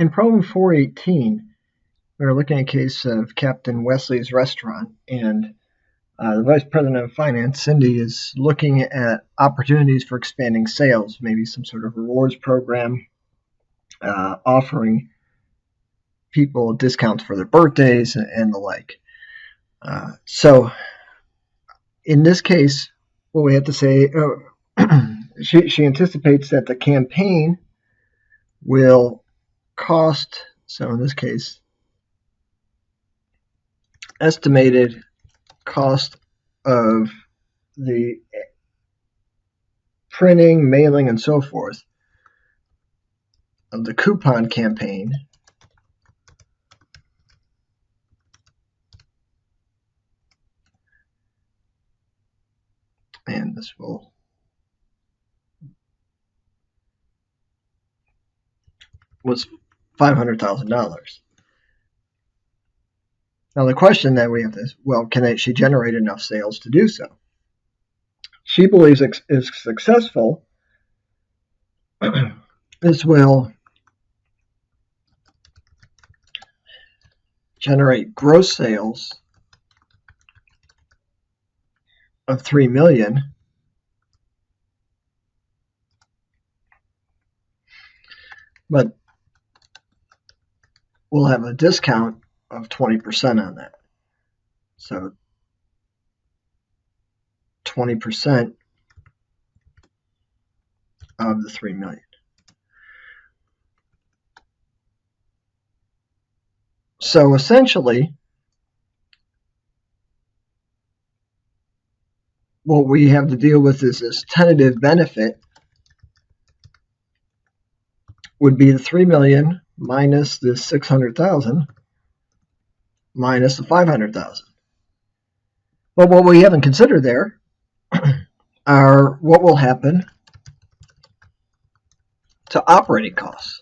in problem 418, we were looking at a case of Captain Wesley's Restaurant, and the Vice President of Finance, Cindy, is looking at opportunities for expanding sales, maybe some sort of rewards program, offering people discounts for their birthdays and the like. So in this case, what we have to say, she anticipates that the campaign will cost, so in this case, estimated cost of the printing, mailing, and so forth of the coupon campaign and this was $500,000. Now the question that we have is, well, can she generate enough sales to do so? She believes if successful, this will generate gross sales of $3 million, but we'll have a discount of 20% on that. So 20% of the $3 million. So essentially, what we have to deal with is this tentative benefit would be the $3 million minus the $600,000 minus the $500,000. But what we haven't considered there are what will happen to operating costs.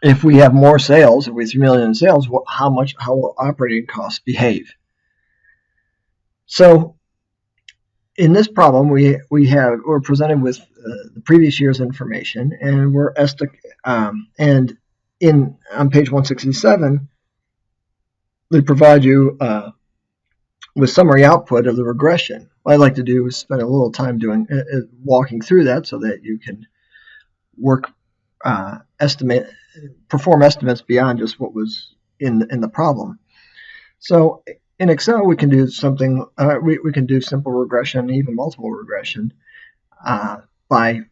If we have more sales, if we have $3 million in sales, how will operating costs behave? So in this problem, we're presented with the previous year's information, and on page 167, they provide you with summary output of the regression. What I'd like to do is spend a little time walking through that so that you can perform estimates beyond just what was in the problem. So in Excel, we can do something. We can do simple regression, even multiple regression, by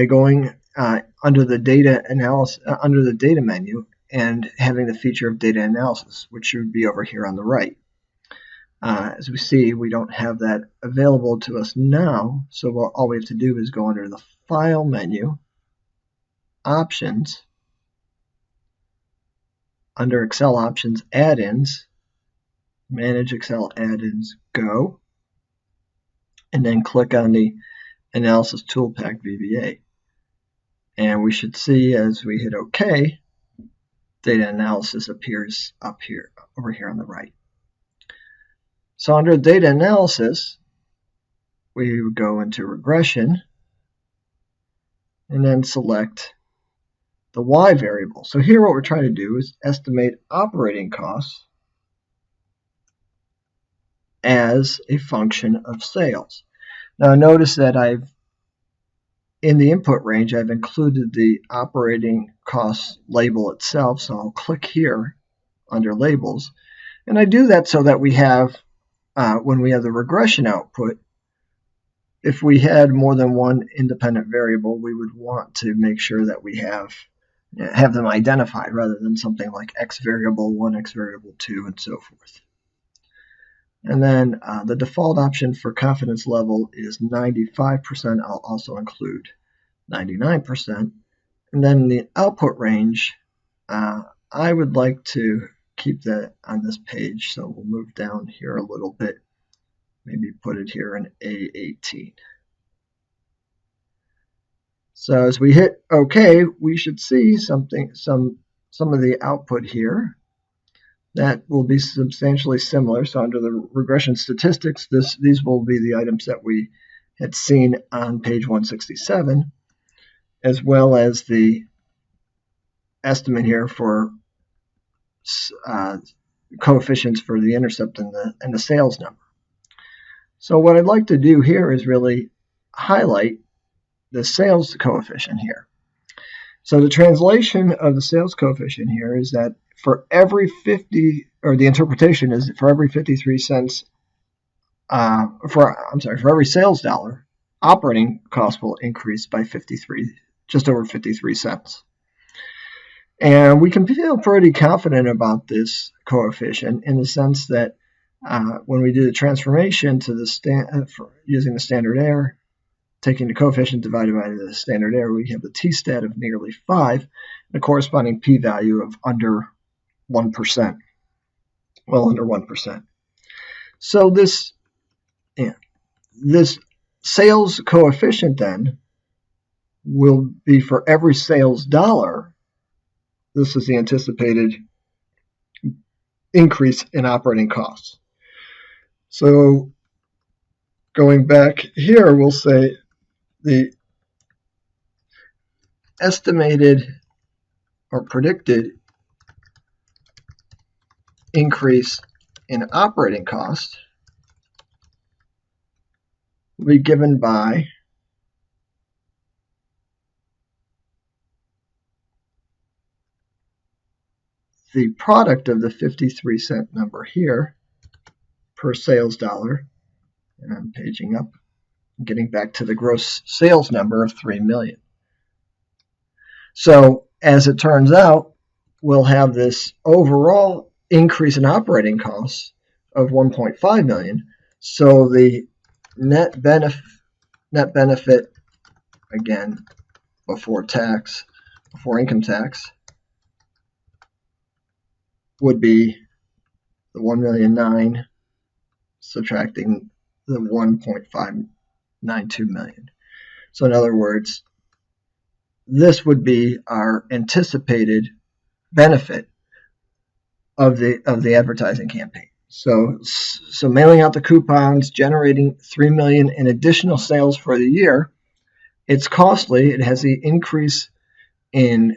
going under the data analysis, under the data menu, and having the feature of data analysis, which should be over here on the right. As we see, we don't have that available to us now, so all we have to do is go under the File menu, Options, under Excel Options, Add-ins, Manage Excel Add-ins, Go, and then click on the Analysis Toolpak VBA. And we should see, as we hit OK, data analysis appears up here, over here on the right. So under data analysis, we would go into regression and then select the Y variable. So here what we're trying to do is estimate operating costs as a function of sales. Now notice that in the input range, I've included the operating costs label itself, so I'll click here under labels, and I do that so that we have, when we have the regression output, if we had more than one independent variable, we would want to make sure that we have them identified rather than something like X variable 1, X variable 2, and so forth. And then the default option for confidence level is 95%. I'll also include 99%. And then the output range, I would like to keep that on this page. So we'll move down here a little bit. Maybe put it here in A18. So as we hit OK, we should see some of the output here that will be substantially similar. So under the regression statistics, these will be the items that we had seen on page 167, as well as the estimate here for coefficients for the intercept and the sales number. So what I'd like to do here is really highlight the sales coefficient here. So the translation of the sales coefficient here is that for every 50, or the interpretation is for every 53 cents, for every sales dollar, operating costs will increase by just over 53 cents. And we can feel pretty confident about this coefficient in the sense that when we do the transformation to the using the standard error, taking the coefficient divided by the standard error, we have the t-stat of nearly 5 and a corresponding p-value of under 1%, well under 1%. So this sales coefficient then will be for every sales dollar. This is the anticipated increase in operating costs. So going back here, we'll say the estimated or predicted increase in operating costs will be given by the product of the 53 cent number here per sales dollar, and I'm paging up, getting back to the gross sales number of 3 million. So as it turns out, we'll have this overall increase in operating costs of 1.5 million. So the net benefit, again, before income tax, would be the 1,000,009 subtracting the 1.592 million. So in other words, this would be our anticipated benefit of the advertising campaign. So mailing out the coupons, generating 3 million in additional sales for the year, it's costly. It has the increase in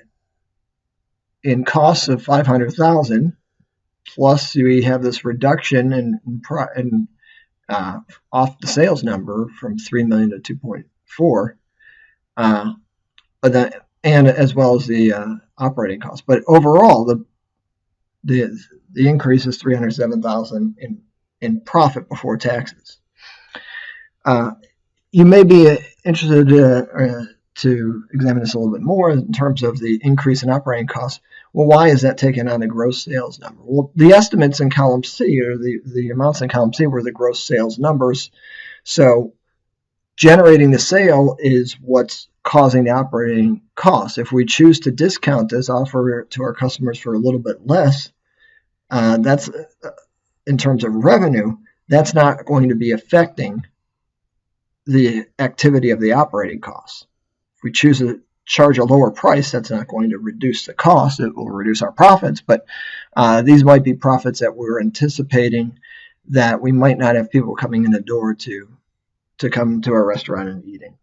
costs of 500,000, plus we have this reduction in off the sales number from 3 million to 2.4, and as well as the operating costs. But overall, the increase is 307,000 in profit before taxes. You may be interested to examine this a little bit more in terms of the increase in operating costs. Well, why is that taken on the gross sales number? Well, the estimates in column C, or the amounts in column C, were the gross sales numbers. So generating the sale is what's causing the operating costs. If we choose to discount this, offer it to our customers for a little bit less, that's in terms of revenue, that's not going to be affecting the activity of the operating costs. If we choose to charge a lower price, that's not going to reduce the cost. It will reduce our profits, but these might be profits that we're anticipating that we might not have people coming in the door to come to our restaurant and eating.